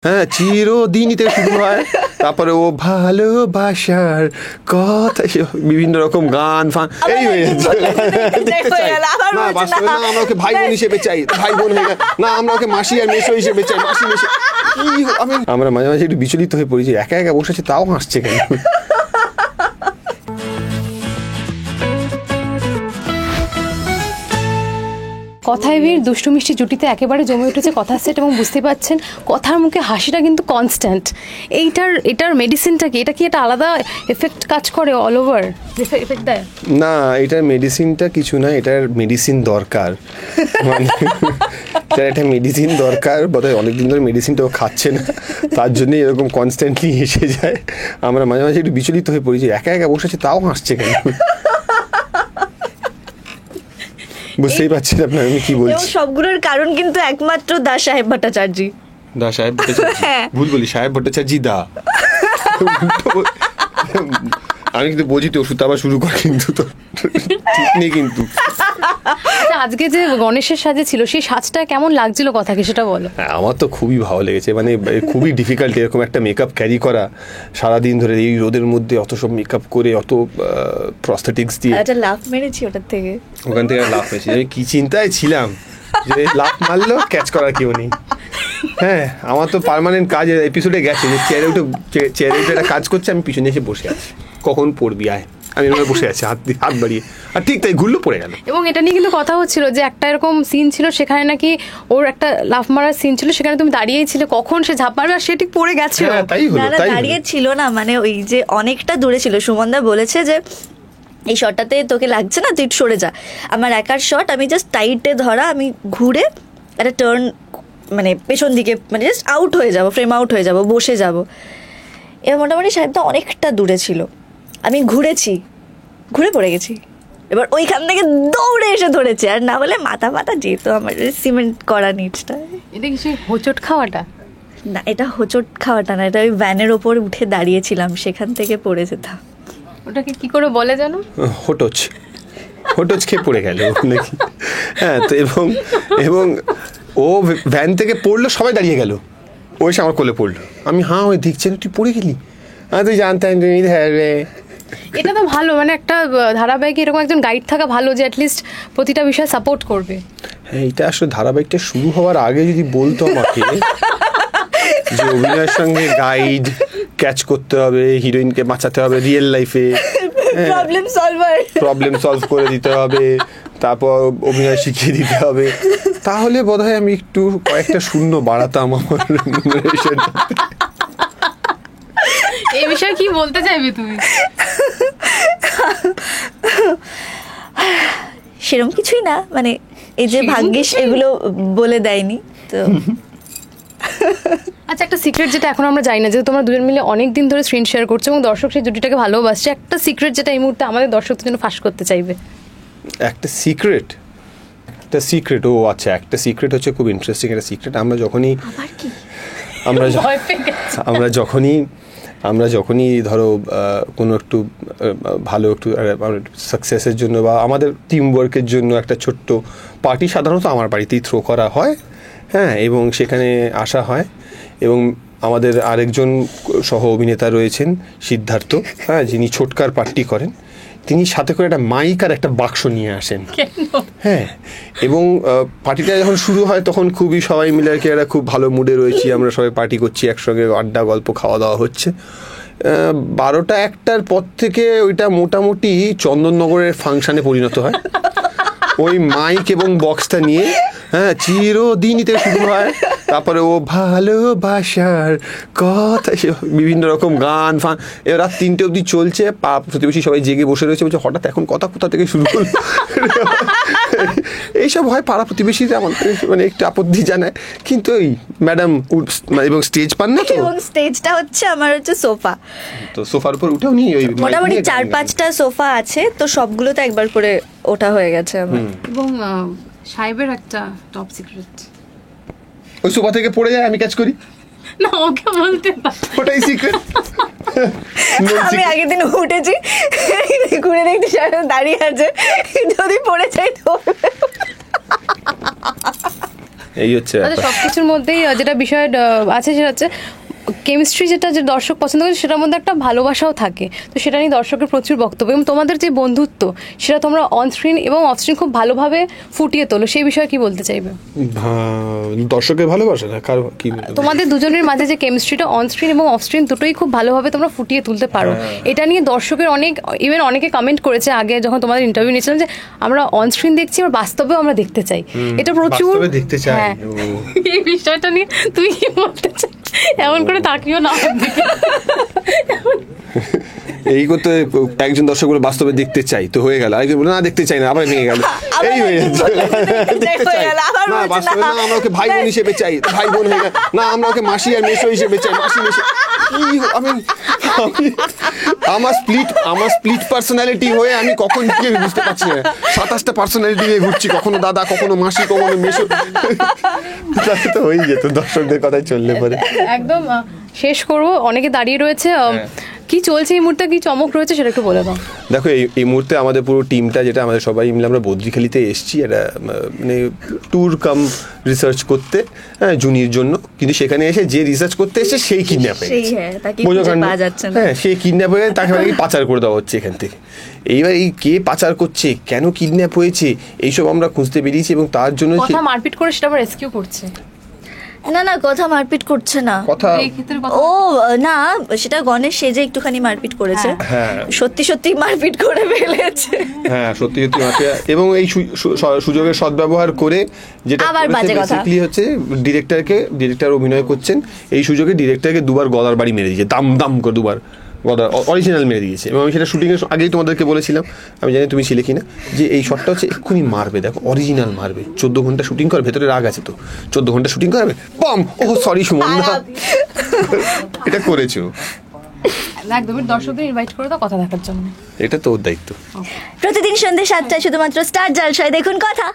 হ্যাঁ, চিরদিনই থেকে শুরু হয়, তারপরে ও ভালোবাসার কথা, বিভিন্ন রকম গান ফান এই হয়ে যাচ্ছে। না বাস্তবে না, আমরা ওকে ভাই বোন হিসেবে চাই, ভাই বোন হয়ে গেল না, আমরা ওকে মাসি আর মেসো হিসেবে চাই, মাসি মেসো। আমরা মাঝে মাঝে একটু বিচলিত হয়ে পড়ি যে একা একা বসেছে তাও হাসছে কেন। কথাইবির দুষ্টু মিষ্টি জুটিতে একেবারে জমে উঠেছে কথা সেট, এবং বুঝতে পারছেন কথার মুখে হাসিটা কিন্তু কনস্ট্যান্ট। এটার মেডিসিনটা কি? এটা কি একটা আলাদা এফেক্ট কাজ করে, অল ওভার এফেক্ট দেয়? না, এটার মেডিসিনটা কিছু না, এটার মেডিসিন দরকার, মানে এটার একটা মেডিসিন দরকার। বোধহয় অনেকদিন ধরে মেডিসিনটাও খাচ্ছে না, তার জন্যই এরকম কনস্ট্যান্টলি এসে যায়। আমরা মাঝে মাঝে একটু বিচলিত হয়ে পড়ি যে একা একা বসেছে তাও হাসছে কেন। বুঝতেই পারছেন আপনার আমি কি বলছি। সবগুলোর কারণ কিন্তু একমাত্র দা সাহেব ভট্টাচার্য। দা সাহেব ভট্টাচার্য, ভুল বলি, সাহেব ভট্টাচার্য দা। আমি কিন্তু বলছি তো ওষুধ আবার শুরু করে, কিন্তু তো ঠিক নেই কিন্তু। আজকে যে গণেশের সাজে ছিল সেই সাজটা কেমন লাগছিল কথা কি সেটা বলো। আমার তো খুবই ভালো লেগেছে, মানে খুবই ডিফিকাল্ট এরকম একটা মেকআপ ক্যারি করা সারাদিন ধরে এই রোদের মধ্যে, অত সব মেকআপ করে, অত প্রস্থেটিক্স দিয়ে। একটা লাফ মেরেছি ওটার থেকে, ওখান থেকে লাফ মেরেছি। আমি কি চিন্তায় ছিলাম যে লাফ মারলো ক্যাচ করার কেউ নেই। হ্যাঁ, আমার তো পার্মানেন্ট কাজ এপিসোডে গেছে যে চেয়ারে উঠে একটা কাজ করছে, আমি পিছনে এসে বসে আছি, কখন পড়বি আয়, আমি এভাবে বসে আছি হাত বাড়িয়ে, আর ঠিক তাই ঘুরলো পড়ে গেল। এবং এটা নিয়ে কিন্তু কথা হচ্ছিল যে একটা এরকম সিন ছিল সেখানে নাকি ওর একটা লাফ মারার সিন ছিল, সেখানে তুমি দাঁড়িয়েই ছিলে কখন সে ঝাঁপ মারবে, আর সে ঠিক পড়ে গেছে। তাই হলো, দাঁড়িয়ে ছিল না, মানে ওই যে অনেকটা দূরে ছিল। সুমনদা বলেছে যে এই শটটাতে তোকে লাগছে না, তুই সরে যা। আমার একার শট, আমি জাস্ট টাইটে ধরা, আমি ঘুরে একটা টার্ন, মানে পেছন দিকে, মানে জাস্ট আউট হয়ে যাব, ফ্রেম আউট হয়ে যাব, বসে যাব। এবার মোটামুটি সাহেবটা অনেকটা দূরে ছিল, আমি ঘুরে পড়ে গেছি। এবার ওইখান থেকে দৌড়ে এসে ধরেছে, আর না বলে মাথা যেত আমার সিমেন্ট করা নিচটা। এটা কি সেই হোঁচট খাওয়াটা? না, এটা হোঁচট খাওয়াটা না, এটা ওই ভ্যানের ওপর উঠে দাঁড়িয়েছিলাম, সেখান থেকে পড়ে যেতাম। ওটাকে কি করে বলে জানো? হোটচ খেয়ে পড়ে গেল নাকি। হ্যাঁ, তো এবং ও ভ্যান থেকে পড়লো, সবাই দাঁড়িয়ে গেল, ও এসে আমার কোলে পড়লো। আমি হ্যাঁ ওই দেখছি, তুই পড়ে গেলি? হ্যাঁ, তুই জানতাম তুমি রে। এটা তো ভালো, মানে একটা ধারাবাহিক এরকম একজন গাইড থাকা ভালো, যে অ্যাটলিস্ট প্রতিটা বিষয় সাপোর্ট করবে। হ্যাঁ, এটা আসলে ধারাবাহিকটা শুরু হওয়ার আগে যদি বলতো আমাকে যে অভিনয়ের সঙ্গে গাইড, ক্যাচ করতে হবে, হিরোইনকে বাঁচাতে হবে রিয়েল লাইফে, প্রবলেম সলভ করে দিতে হবে, তারপর অভিনয় শিখিয়ে দিতে হবে, তাহলে বোধহয় আমি একটু কয়েকটা শূন্য বাড়াতাম আমার রেশনটাতে। এই বিষয়ে কি বলতে চাইবে তুমি? সেরকম কিছুই না, মানে এই যে ভাগ্যিস এগুলো বলে দেয়নি তো। আচ্ছা, একটা সিক্রেট যেটা এখন আমরা জানি না, যে তোমরা দুজন মিলে অনেক দিন ধরে স্ক্রিন শেয়ার করছো এবং দর্শক সেই জুটিটাকে ভালোবাসছে, একটা সিক্রেট যেটা এই মুহূর্তে আমাদের দর্শকদের জন্য ফাঁস করতে চাইবে। একটা সিক্রেট ও আচ্ছা, একটা সিক্রেট হচ্ছে খুব ইন্টারেস্টিং একটা সিক্রেট। আমরা যখনই ধরো কোনো একটু ভালো একটু সাকসেসের জন্য বা আমাদের টিম ওয়ার্কের জন্য একটা ছোট্ট পার্টি সাধারণত আমার বাড়িতেই থ্রো করা হয়, হ্যাঁ, এবং সেখানে আসা হয়, এবং আমাদের আরেকজন সহ অভিনেতা রয়েছেন সিদ্ধার্থ, হ্যাঁ, যিনি ছোটকার পার্টি করেন, তিনি সাথে করে একটা মাইক আর একটা বাক্স নিয়ে আসেন। হ্যাঁ, এবং পার্টিটা যখন শুরু হয় তখন খুবই সবাই মিলে আর কি একটা খুব ভালো মুডে রয়েছি, আমরা সবাই পার্টি করছি একসঙ্গে, আড্ডা গল্প খাওয়া দাওয়া হচ্ছে। 12টা-1টার পর থেকে ওইটা মোটামুটি চন্দননগরের ফাংশানে পরিণত হয়। ওই মাইক এবং বক্সটা নিয়ে, হ্যাঁ, চিরদিনই থেকে শুরু হয়, তারপরে ও ভালোবাসার কথা, বিভিন্ন রকম গান ফান, এবার রাত 3টে অবধি চলছে, প্রতিবেশী সবাই জেগে বসে রয়েছে, বলছে হঠাৎ এখন কথা কোথা থেকে শুরু করলো। এইসব হয়, পাড়া প্রতিবেশীরা আমাদের মানে একটু আপত্তি জানায়, কিন্তু ওই ম্যাডাম এবং স্টেজ পান না তো, এবং স্টেজটা হচ্ছে আমার হচ্ছে সোফা, তো সোফার উপর উঠেও নি, ওই মোটামুটি 4-5টা সোফা আছে, তো সবগুলোতে একবার করে ওঠা হয়ে গেছে আমার। এবং সাহেবের একটা টপ সিক্রেট, ওই সোফা থেকে পড়ে যায়, আমি ক্যাচ করি না, ওকে বলতে ওটাই সিক্রেট। আমি আগের দিন উঠেছি, ঘুরে দেখতে সাহেব দাঁড়িয়ে আছে, যদি পড়ে যায় তো এই হচ্ছে আচ্ছা, ব্যাপার। সবকিছুর মধ্যেই যেটা বিষয় আছে সেটা হচ্ছে কেমিস্ট্রি, যেটা যে দর্শক পছন্দ করে সেটার মধ্যে একটা ভালোবাসাও থাকে, তো সেটা নিয়ে দর্শকের প্রচুর বক্তব্য, এবং তোমাদের যে বন্ধুত্ব সেটা তোমরা অন স্ক্রিন এবং অফ স্ক্রিন খুব ভালোভাবে ফুটিয়ে তোলো, সেই বিষয়ে কি বলতে চাইবে? দর্শকের ভালোবাসা না কার কি তোমাদের দুজনের মাঝে যে কেমিস্ট্রিটা অন স্ক্রিন এবং অফ স্ক্রিন দুটোই খুব ভালোভাবে তোমরা ফুটিয়ে তুলতে পারো, এটা নিয়ে দর্শকের অনেকে কমেন্ট করেছে আগে যখন তোমাদের ইন্টারভিউ নিয়েছিলাম, যে আমরা অন স্ক্রিন দেখছি আর বাস্তবেও আমরা দেখতে চাই, এটা প্রচুর বাস্তবে দেখতে চাই। হ্যাঁ। এই বিষয়টা নিয়ে তুমি কি বলতে চাই? এমন করে তাকিও না আমার দিকে। এই করতে একজন দর্শক বলে বাস্তবে দেখতে চাই তো হয়ে গেল, আরেকজন বলে না দেখতে চাই না, আবার ভেঙে গেল, এই হয়ে যাচ্ছে। দেখতে চাই না, বাস্তবে না, আমরা ওকে ভাই বোন হিসেবে চাই, ভাই বোন হয়ে গেল না, আমরা ওকে মাসি আর মেসো হিসেবে চাই, মাসি মেসো। আমার স্প্লিট পার্সোনালিটি হয়ে আমি কখন কি বুঝতে পারছি না, 27টা পার্সোনালিটি নিয়ে ঘুরছি, কখনো দাদা, কখনো মাসি, কখনো মেসো। তাহলে তো হয়েই যেত দর্শকদের কথাই চললে পরে। একদম শেষ করব, অনেকে দাঁড়িয়ে রয়েছে, কি চলছে এই মুহূর্তে, কি চমক রয়েছে সেটা একটু বলে দাও। দেখো এই মুহূর্তে আমাদের পুরো টিমটা, যেটা আমাদের সবাই মিলে আমরা বদ্রিখালিতে এসেছি একটা মানে ট্যুর কাম রিসার্চ করতে, হ্যাঁ, জুনির জন্য, কিন্তু সেখানে এসে যে রিসার্চ করতে এসে সেই কিডন্যাপ হয়ে গেছে। হ্যাঁ, সেই কিডন্যাপ হয়ে গেছে, তাকে নাকি পাচার করে দেওয়া হচ্ছে এখান থেকে। এইবার এই কে পাচার করছে, কেন কিডন্যাপ হয়েছে, এইসব আমরা খুঁজতে বেরিয়েছি, এবং তার জন্য কথা মারপিট করে সেটা আবার রেস্কিউ করছে। না কথা মারপিট করছে না, কথা এই ক্ষেত্রে কথা ও না, সেটা গণেশ সেজে একটুখানি মারপিট করেছে, হ্যাঁ। সত্যি মারপিট করে ফেলেছে। হ্যাঁ, সত্যি মাফিয়া, এবং এই সুযোগের সদ্ব্যবহার করে যেটা আবার বাজে কথা। বেসিক্যালি হচ্ছে ডিরেক্টর অভিনয় করছেন, এই সুযোগে ডিরেক্টরকে দুবার গলার বাড়ি মেরে দিয়েছে, দাম করে দুবার গলার অরিজিনাল মেরে দিয়েছে। এবং আমি সেটা শুটিংয়ের আগেই তোমাদেরকে বলেছিলাম, আমি জানি তুমি ছিলে কিনা, যে এই শটটা হচ্ছে এক্ষুনি মারবে, দেখো অরিজিনাল মারবে, 14 ঘন্টা শুটিং কর, ভেতরে রাগ আছে তো, 14 ঘন্টা শুটিং করবে, পম, ও সরি সুমন দা, এটা করেছো। একদমই দর্শকদের ইনভাইট করে দাও কথা দেখার জন্য, এটা তোর দায়িত্ব। প্রতিদিন সন্ধ্যে 7টায় শুধুমাত্র স্টার জলসায় দেখুন কথা।